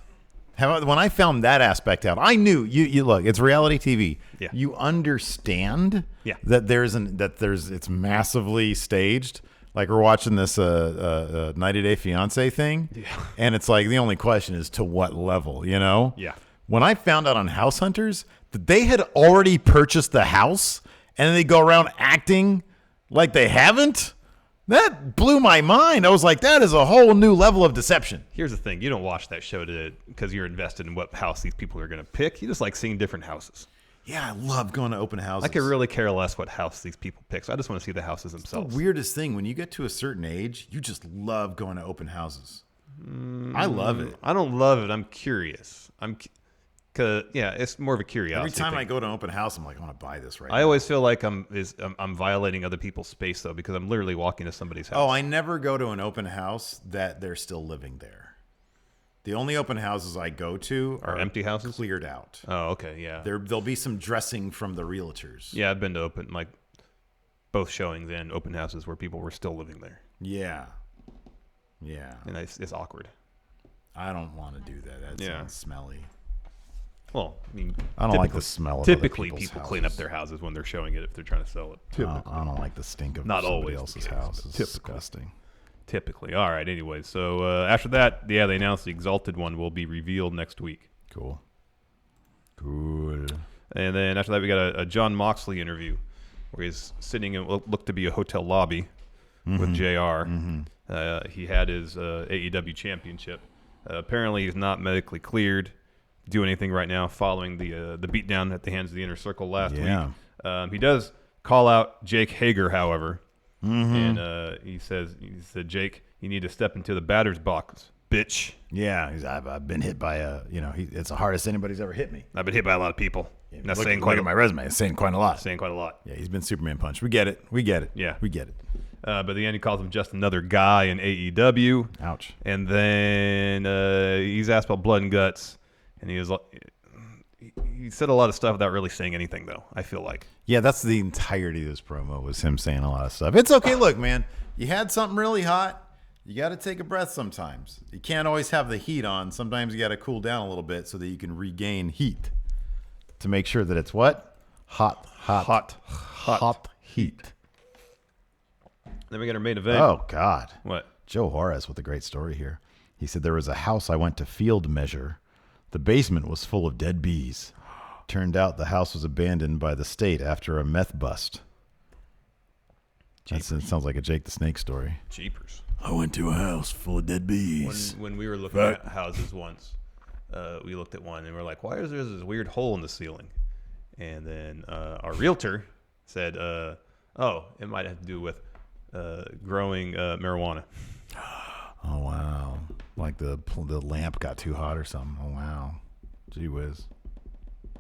when I found that aspect out, I knew you look, it's reality TV. Yeah. You understand that it's massively staged. Like we're watching this 90 Day Fiance thing, and it's like the only question is to what level, Yeah. When I found out on House Hunters that they had already purchased the house and they go around acting like they haven't, that blew my mind. I was like, that is a whole new level of deception. Here's the thing. You don't watch that show because you're invested in what house these people are going to pick. You just like seeing different houses. Yeah, I love going to open houses. I could really care less what house these people pick. So I just want to see the houses themselves. It's the weirdest thing. When you get to a certain age, you just love going to open houses. I love it. I don't love it. I'm curious. It's more of a curiosity. Every time thing. I go to an open house, I'm like, I want to buy this right now. I always feel like I'm violating other people's space, though, because I'm literally walking to somebody's house. Oh, I never go to an open house that they're still living there. The only open houses I go to are empty houses, cleared out. Oh, okay, yeah. There'll be some dressing from the realtors. Yeah, I've been to both showings and open houses where people were still living there. Yeah. And it's awkward. I don't want to do that. That sounds smelly. Well, I mean, I don't like the smell of typically other people houses. clean up their houses when they're showing it if they're trying to sell it. I don't like the stink of Not somebody always else's the case, house. but It's disgusting. Typically. All right, anyway. So after that, they announced the Exalted one will be revealed next week. Cool. And then after that, we got a Jon Moxley interview where he's sitting in what looked to be a hotel lobby with JR. He had his AEW championship. Apparently, he's not medically cleared to do anything right now following the beatdown at the hands of the Inner Circle last week. He does call out Jake Hager, however, and he said, Jake, you need to step into the batter's box, bitch. Yeah, I've been hit by it's the hardest anybody's ever hit me. I've been hit by a lot of people. Yeah, That's look saying at my resume. It's saying quite a lot. Saying quite a lot. Yeah, he's been Superman punched. We get it. Yeah. We get it. But at the end, he calls him just another guy in AEW. Ouch. And then he's asked about blood and guts, and he said a lot of stuff without really saying anything, though, I feel like. Yeah, that's the entirety of this promo was him saying a lot of stuff. It's okay. Look, man, you had something really hot. You got to take a breath sometimes. You can't always have the heat on. Sometimes you got to cool down a little bit so that you can regain heat to make sure that it's what? Hot heat. Then we got our main event. Oh, God. What? Joe Juarez with a great story here. He said, there was a house I went to field measure. The basement was full of dead bees. Turned out the house was abandoned by the state after a meth bust. It sounds like a Jake the Snake story. Jeepers. I went to a house full of dead bees. When we were looking at houses once, we looked at one and we were like, why is there this weird hole in the ceiling? And then our realtor said, it might have to do with growing marijuana. Oh, wow. Like the lamp got too hot or something. Oh, wow. Gee whiz.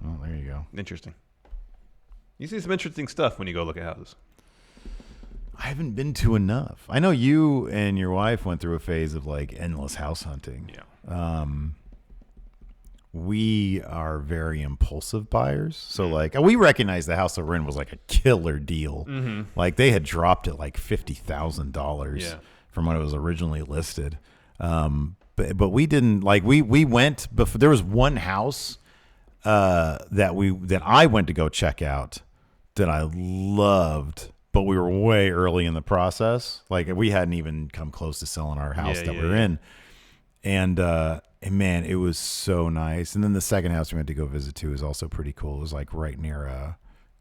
Oh, there you go. Interesting. You see some interesting stuff when you go look at houses. I haven't been to enough. I know you and your wife went through a phase of like endless house hunting. Yeah. We are very impulsive buyers. So like we recognized the house that we're in was like a killer deal. Mm-hmm. Like they had dropped it like $50,000 from when it was originally listed. But we didn't like we went before. There was one house that I went to go check out that I loved, but we were way early in the process. Like we hadn't even come close to selling our house we were in. And man, it was so nice. And then the second house we went to go visit too is also pretty cool. It was like right near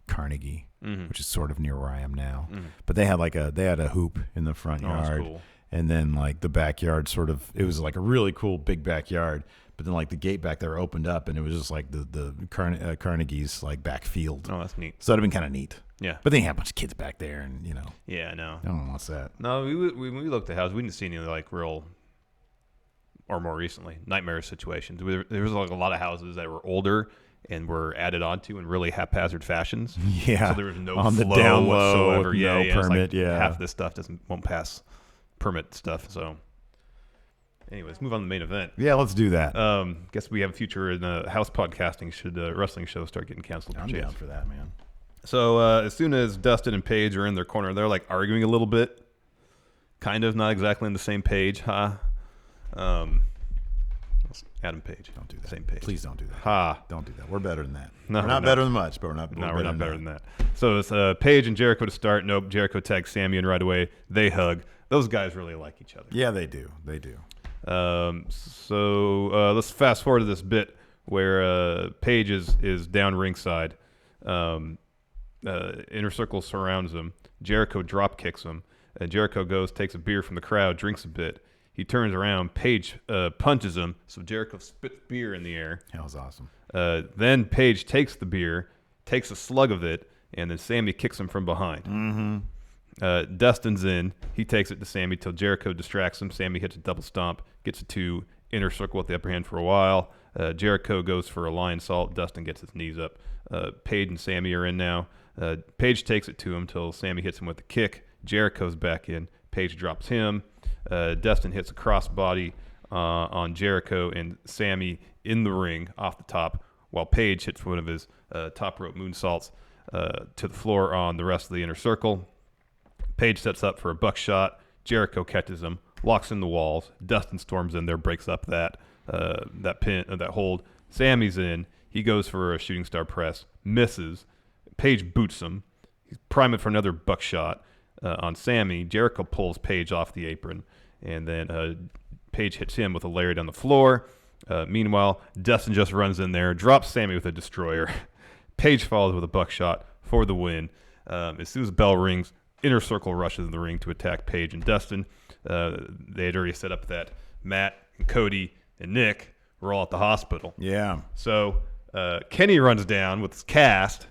Carnegie, which is sort of near where I am now. Mm-hmm. But they had a hoop in the front yard. That's cool. And then like the backyard it was like a really cool big backyard. But then like the gate back there opened up and it was just like the Carnegie's like back field. Oh, that's neat. So that'd have been kind of neat. Yeah. But then you had a bunch of kids back there and Yeah, I know. I don't know what's that. No, when we looked at houses, we didn't see any like real, or more recently, nightmare situations. There was like a lot of houses that were older and were added onto in really haphazard fashions. Yeah. So there was no on flow the down whatsoever. Low, no permit. Like half of this stuff won't pass permit stuff. So, anyways, move on to the main event. Yeah, let's do that. Guess we have a future in house podcasting. Should wrestling shows start getting canceled? I'm down for that, man. So as soon as Dustin and Paige are in their corner, they're like arguing a little bit, kind of not exactly on the same page, huh? Adam Page. Don't do that. Same page. Please don't do that. Ha. Don't do that. We're better than that. No, we're not better than much, but we're not. No, we're not better than that. So it's Paige and Jericho to start. Nope. Jericho tags Sammy in right away. They hug. Those guys really like each other. Yeah, they do. They do. So let's fast forward to this bit where Paige is down ringside. Inner Circle surrounds him. Jericho drop kicks him. Jericho goes, takes a beer from the crowd, drinks a bit. He turns around. Paige punches him. So Jericho spits beer in the air. That was awesome. Then Paige takes the beer, takes a slug of it, and then Sammy kicks him from behind. Mm-hmm. Dustin's in. He takes it to Sammy till Jericho distracts him. Sammy hits a double stomp, gets a 2, Inner Circle with the upper hand for a while. Jericho goes for a lion salt. Dustin gets his knees up. Paige and Sammy are in now. Paige takes it to him till Sammy hits him with a kick. Jericho's back in. Paige drops him. Dustin hits a crossbody on Jericho and Sammy in the ring off the top, while Paige hits one of his top rope moonsaults to the floor on the rest of the Inner Circle. Paige sets up for a buckshot. Jericho catches him, locks in the walls. Dustin storms in there, breaks up that hold. Sammy's in. He goes for a shooting star press, misses. Paige boots him. He's priming for another buckshot on Sammy. Jericho pulls Paige off the apron, and then Paige hits him with a lariat on the floor. Meanwhile, Dustin just runs in there, drops Sammy with a destroyer. Paige follows with a buckshot for the win. As soon as the bell rings, Inner Circle rushes in the ring to attack Paige and Dustin. They had already set up that Matt and Cody and Nick were all at the hospital. Yeah. So Kenny runs down with his cast,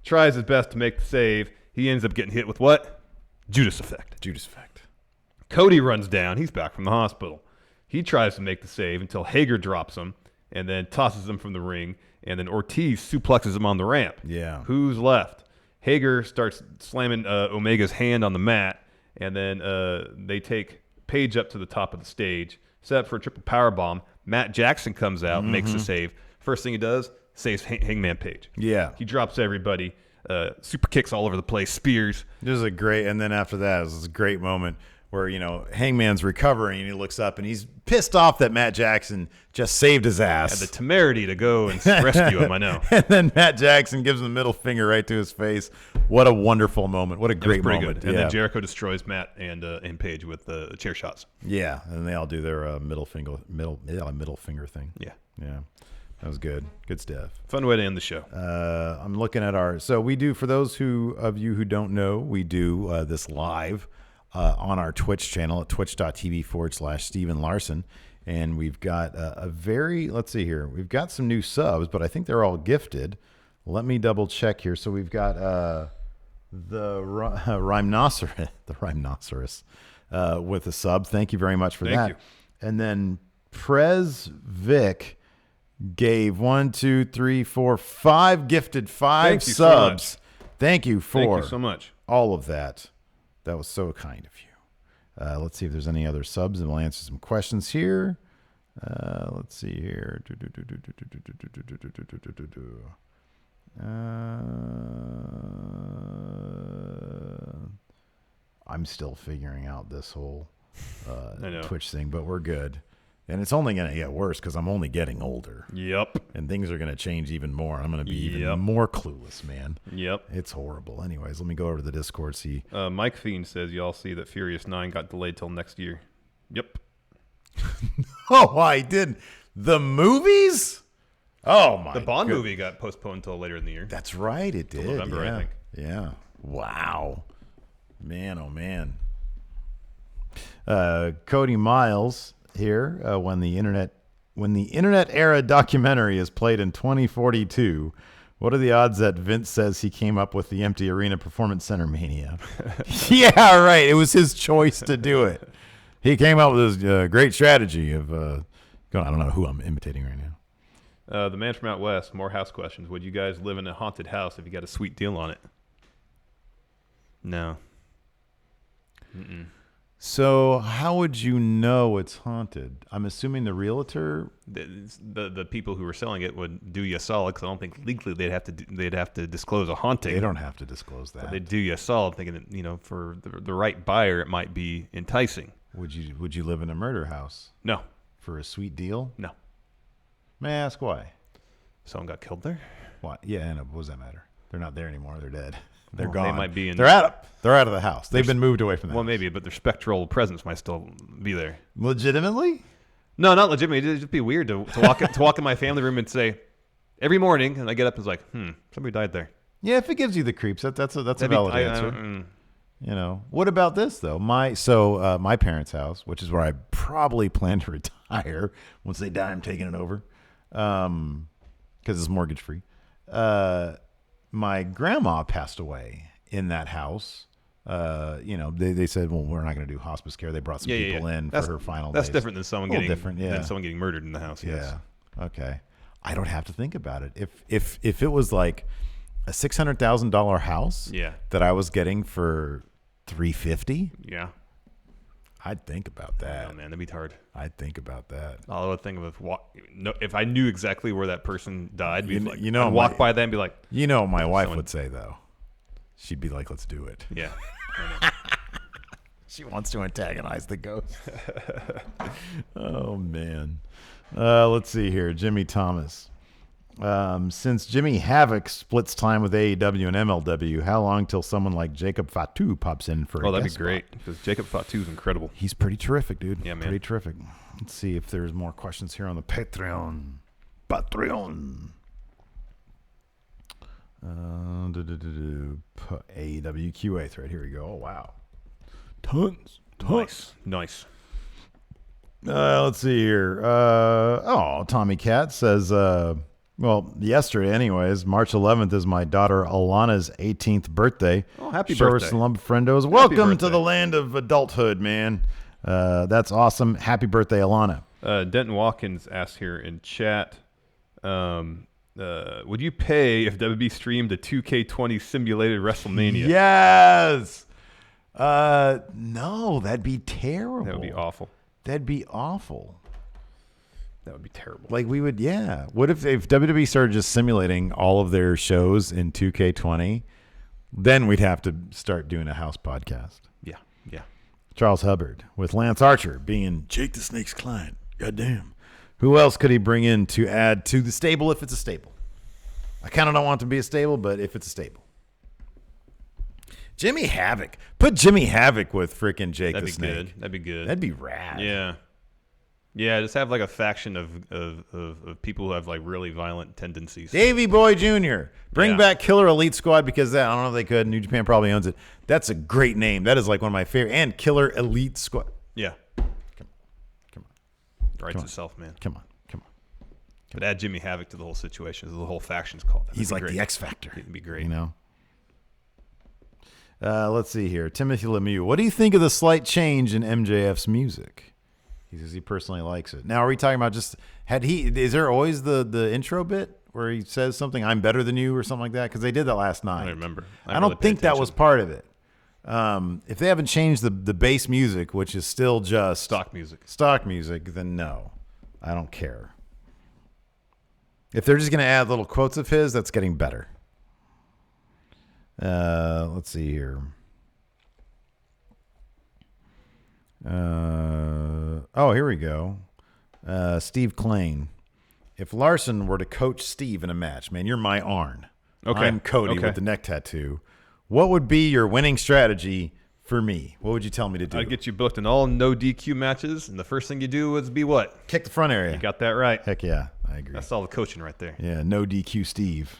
tries his best to make the save. He ends up getting hit with what? Judas effect. Cody runs down. He's back from the hospital. He tries to make the save until Hager drops him and then tosses him from the ring. And then Ortiz suplexes him on the ramp. Yeah. Who's left? Hager starts slamming Omega's hand on the mat. And then they take Paige up to the top of the stage, set up for a triple powerbomb. Matt Jackson comes out, makes the save. First thing he does, saves Hangman Page. Yeah. He drops everybody. Super kicks all over the place, spears. This is a great, and then after that, this is a great moment where, Hangman's recovering and he looks up and he's pissed off that Matt Jackson just saved his ass. Had the temerity to go and rescue him, I know. And then Matt Jackson gives him the middle finger right to his face. What a wonderful moment. What a great moment. Good. And then Jericho destroys Matt and Paige with chair shots. Yeah, and they all do their middle finger thing. Yeah. Yeah. That was good. Good stuff. Fun way to end the show. I'm looking at so we do, for those of you who don't know, we do this live on our Twitch channel at twitch.tv/Steven Larson. And we've got let's see here. We've got some new subs, but I think they're all gifted. Let me double check here. So we've got the Rhinoceros with a sub. Thank you very much for that. Thank you. And then Prez Vic gave 5 gifted 5 subs. Thank you so much. All of that. That was so kind of you. Let's see if there's any other subs, and we'll answer some questions here. Let's see here. I'm still figuring out this whole Twitch thing, but we're good. And it's only going to get worse because I'm only getting older. Yep. And things are going to change even more. I'm going to be even more clueless, man. Yep. It's horrible. Anyways, let me go over to the Discord, see. Mike Fiend says, y'all see that Furious 9 got delayed till next year. Yep. Oh, I didn't. The movies? Oh, my The Bond movie got postponed until later in the year. That's right. It did. November, yeah. I think. Yeah. Wow. Man, oh, man. Cody Miles here, when the internet era documentary is played in 2042, what are the odds that Vince says he came up with the empty arena performance center mania? Yeah, right. It was his choice to do it. He came up with his great strategy of I don't know who I'm imitating right now. The man from out west, more house questions. Would you guys live in a haunted house if you got a sweet deal on it? No. Mm-mm. So how would you know it's haunted? I'm assuming the realtor, the people who were selling it would do you a solid, because I don't think legally they'd have to disclose a haunting. They don't have to disclose that. But they'd do you a solid, thinking that for the right buyer it might be enticing. Would you live in a murder house? No. For a sweet deal? No. May I ask why? Someone got killed there. Why? Yeah, what does that matter? They're not there anymore. They're dead. They're Well, gone. they might be in. They're out of the house. They've been moved away from the house. Well, maybe, but their spectral presence might still be there. Legitimately? No, not legitimately. It'd just be weird to walk in my family room and say every morning, and I get up and it's like, somebody died there. Yeah, if it gives you the creeps, that's a valid answer. What about this though? My parents' house, which is where I probably plan to retire once they die. I'm taking it over, because it's mortgage free. My grandma passed away in that house. They said, well, we're not going to do hospice care. They brought some people in for her final days. That's different than someone getting murdered in the house. Yeah. Okay. I don't have to think about it. If it was like a $600,000 house that I was getting for $350, I'd think about that. Oh man, that'd be hard. I'd think about that. I would think of if I knew exactly where that person died. I'd walk by them and be like, my wife would say though. She'd be like, "Let's do it." Yeah. She wants to antagonize the ghost. Oh man. Let's see here, Jimmy Thomas. Since Jimmy Havoc splits time with AEW and MLW, how long till someone like Jacob Fatu pops in for a that'd be guest great, spot? because Jacob Fatu is incredible. He's pretty terrific, dude. Yeah, man. Pretty terrific. Let's see if there's more questions here on the Patreon. AEW QA thread. Here we go. Oh, wow. Tons. Nice. Let's see here. Tommy Cat says, Well, yesterday, anyways, March 11th is my daughter Alana's 18th birthday. Oh, happy Show birthday. her some love, friendos. Welcome to birthday. the land of adulthood, man. That's awesome. Happy birthday, Alana. Denton Watkins asked here in chat, would you pay if WB streamed a 2K20 simulated WrestleMania? Yes. No, that'd be terrible. That would be awful. That'd be awful. That would be terrible. Like we would, yeah. What if WWE started just simulating all of their shows in 2K20? Then we'd have to start doing a house podcast. Yeah. Charles Hubbard with Lance Archer being Jake the Snake's client. Goddamn. Who else could he bring in to add to the stable if it's a stable? I kind of don't want it to be a stable, but if it's a stable. Jimmy Havoc. Put Jimmy Havoc with freaking Jake the Snake. Good. That'd be good. That'd be rad. Yeah, just have like a faction of people who have like really violent tendencies. Davey Boy Jr. Bring Yeah. back Killer Elite Squad because I don't know if they could. New Japan probably owns it. That's a great name. That is like one of my favorite. And Killer Elite Squad. Yeah. Come on. Writes itself, man. Come on. But add Jimmy Havoc to the whole situation. The whole faction's called that. He's like the X Factor. It'd be great. You know? Let's see here. Timothy Lemieux. What do you think of the slight change in MJF's music? He says he personally likes it. Now, are we talking about just is there always the intro bit where he says something, I'm better than you or something like that? Because they did that last night. I don't remember. I don't think that was part of it. If they haven't changed the bass music, which is still just stock music, then no, I don't care. If they're just going to add little quotes of his, that's getting better. Let's see here. Here we go. Steve Klain. If Larson were to coach Steve in a match, man, you're my Arn. Okay. I'm Cody with the neck tattoo. What would be your winning strategy for me? What would you tell me to do? I'd get you booked in all no DQ matches, and the first thing you do would be what? Kick the front area. You got that right. Heck yeah, I agree. That's all the coaching right there. Yeah, no DQ Steve.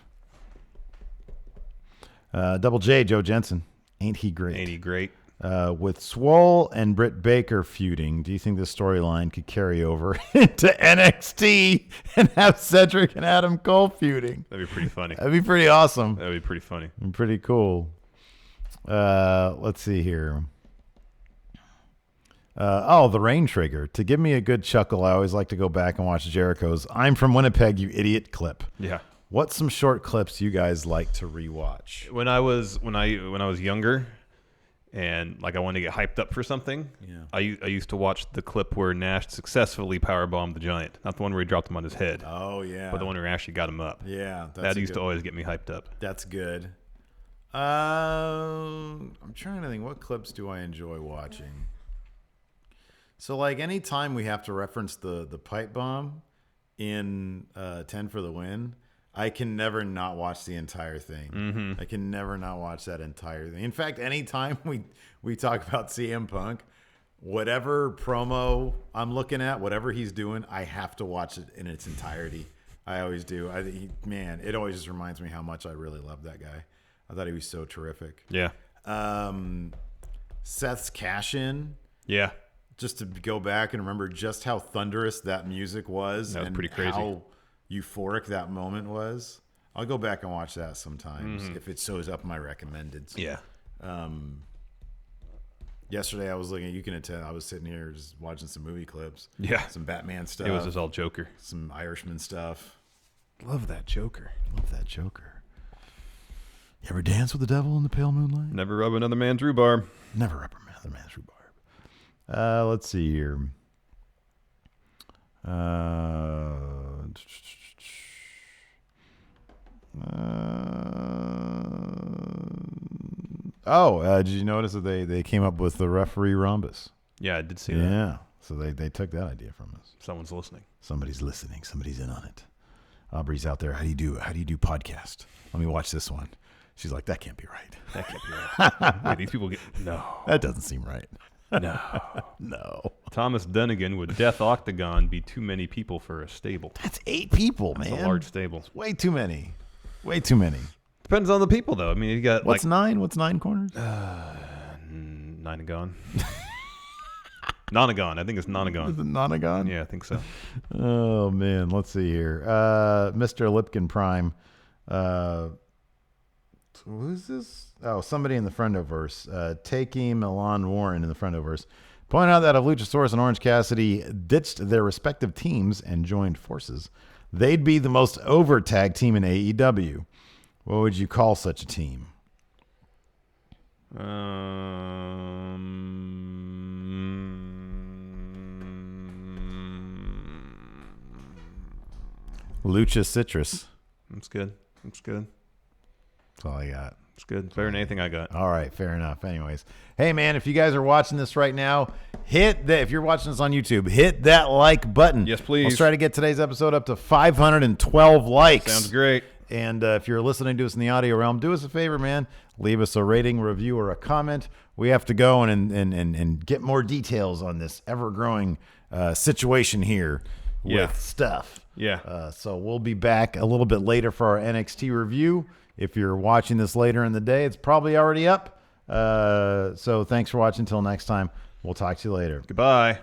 Double J, Joe Jensen. Ain't he great? Ain't he great? With Swole and Britt Baker feuding, do you think this storyline could carry over into NXT and have Cedric and Adam Cole feuding? That'd be pretty funny. That'd be pretty awesome. That'd be pretty funny. And pretty cool. Let's see here. The Rain Trigger. To give me a good chuckle, I always like to go back and watch Jericho's "I'm from Winnipeg, you idiot" clip. Yeah. What's some short clips you guys like to rewatch? When I was younger, and like I wanted to get hyped up for something, I used to watch the clip where Nash successfully powerbombed the Giant, not the one where he dropped him on his head. Oh yeah, but the one where Ashley got him up. Yeah, that used to always get me hyped up. That's good. I'm trying to think, what clips do I enjoy watching? So like anytime we have to reference the pipe bomb in 10 for the win, I can never not watch the entire thing. Mm-hmm. I can never not watch that entire thing. In fact, anytime we talk about CM Punk, whatever promo I'm looking at, whatever he's doing, I have to watch it in its entirety. I always do. It always just reminds me how much I really love that guy. I thought he was so terrific. Yeah. Seth's cash-in. Yeah. Just to go back and remember just how thunderous that music was. That was pretty crazy. How euphoric that moment was. I'll go back and watch that sometimes if it shows up in my recommendeds. Yeah. Yesterday I was looking, you can attend, I was sitting here just watching some movie clips. Yeah. Some Batman stuff. It was just all Joker. Some Irishman stuff. Love that Joker. You ever dance with the devil in the pale moonlight? Never rub another man's rhubarb. Never rub another man's rhubarb. Let's see here. Did you notice that they came up with the referee rhombus? Yeah, I did see that. Yeah, so they took that idea from us. Someone's listening. Somebody's listening. Somebody's in on it. Aubrey's out there. How do you do podcast? Let me watch this one. She's like, that can't be right. That can't be right. Wait, these people get no. That doesn't seem right. No. No. Thomas Dunnigan, would Death Octagon be too many people for a stable? That's 8 people, man. That's a large stable. It's way too many. Way too many. Depends on the people, though. I mean, you got What's 9? What's 9 corners? 9 and gone. Nonagon. I think it's Nonagon. Is it Nonagon? Yeah, I think so. Oh, man. Let's see here. Mr. Lipkin Prime. Who's this? Oh, somebody in the Friendoverse. Taking Milan Warren in the Friendoverse. Point out that if Luchasaurus and Orange Cassidy ditched their respective teams and joined forces, they'd be the most over tag team in AEW. What would you call such a team? Lucha Citrus. That's good. That's good. That's all I got. It's good. Better than anything I got. All right, fair enough. Anyways, hey man, if you guys are watching this right now, if you're watching this on YouTube, hit that like button. Yes, please. Let's try to get today's episode up to 512 likes. Sounds great. And if you're listening to us in the audio realm, do us a favor, man. Leave us a rating, review, or a comment. We have to go and get more details on this ever-growing situation here with stuff. Yeah. So we'll be back a little bit later for our NXT review. If you're watching this later in the day, it's probably already up. So thanks for watching. Until next time, we'll talk to you later. Goodbye.